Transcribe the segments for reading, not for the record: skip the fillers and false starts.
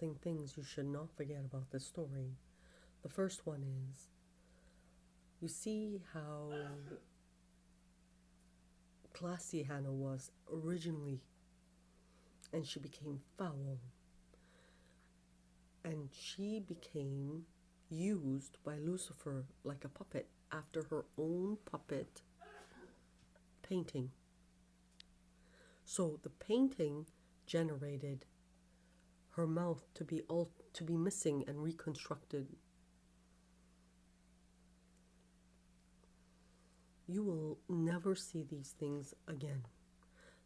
interesting things you should not forget about this story. The first one is, you see how classy Hannah was originally, and she became foul, and she became used by Lucifer like a puppet after her own puppet painting. So the painting generated her mouth to be missing and reconstructed. You will never see these things again.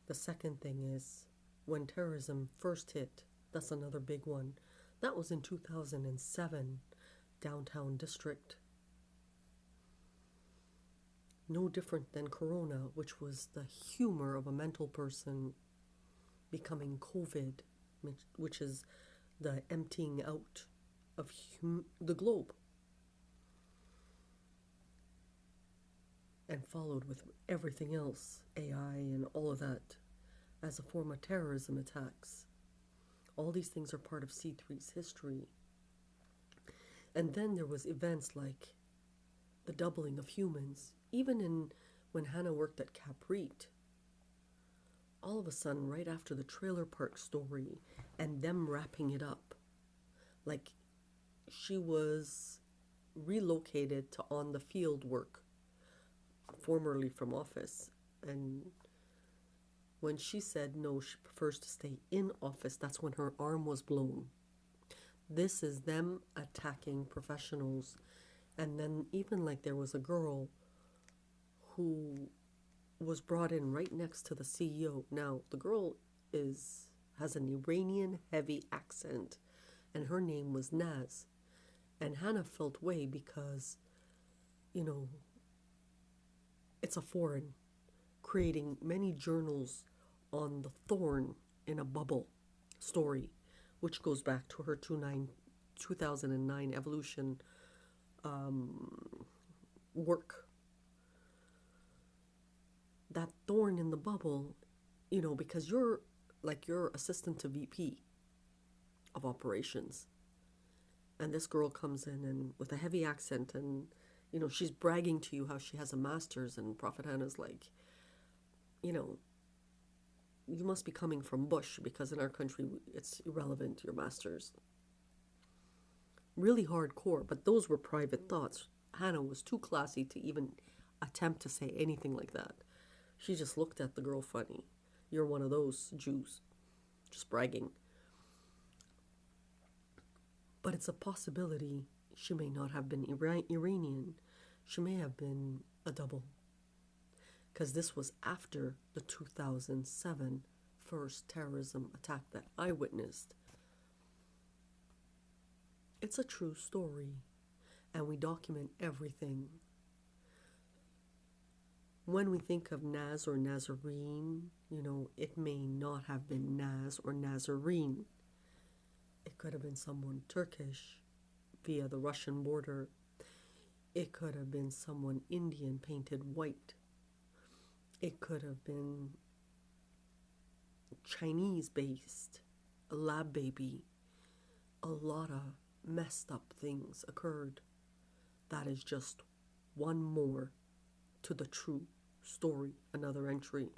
The second thing is, when terrorism first hit, that's another big one. That was in 2007, downtown district. No different than Corona, which was the humor of a mental person becoming COVID, which is the emptying out of the globe. And followed with everything else, AI and all of that, as a form of terrorism attacks. All these things are part of C3's history. And then there was events like the doubling of humans. Even when Hannah worked at CAPREIT, all of a sudden, right after the trailer park story and them wrapping it up, like she was relocated to on the field work, formerly from office. And when she said no, she prefers to stay in office, that's when her arm was blown. This is them attacking professionals. And then even like there was a girl who was brought in right next to the CEO. Now, the girl has an Iranian heavy accent, and her name was Naz. And Hannah felt way because, it's a foreign, creating many journals on the thorn in a bubble story, which goes back to her 2009 evolution work. That thorn in the bubble, because you're assistant to VP of operations. And this girl comes in and with a heavy accent and, she's bragging to you how she has a master's, and Prophet Hannah's like, you must be coming from Bush because in our country it's irrelevant, your master's. Really hardcore, but those were private thoughts. Hannah was too classy to even attempt to say anything like that. She just looked at the girl funny. You're one of those Jews. Just bragging. But it's a possibility she may not have been Iranian. She may have been a double. Because this was after the 2007 first terrorism attack that I witnessed. It's a true story. And we document everything. When we think of Naz or Nazarene, it may not have been Naz or Nazarene. It could have been someone Turkish via the Russian border. It could have been someone Indian painted white. It could have been Chinese-based, a lab baby. A lot of messed up things occurred. That is just one more to the true story, another entry.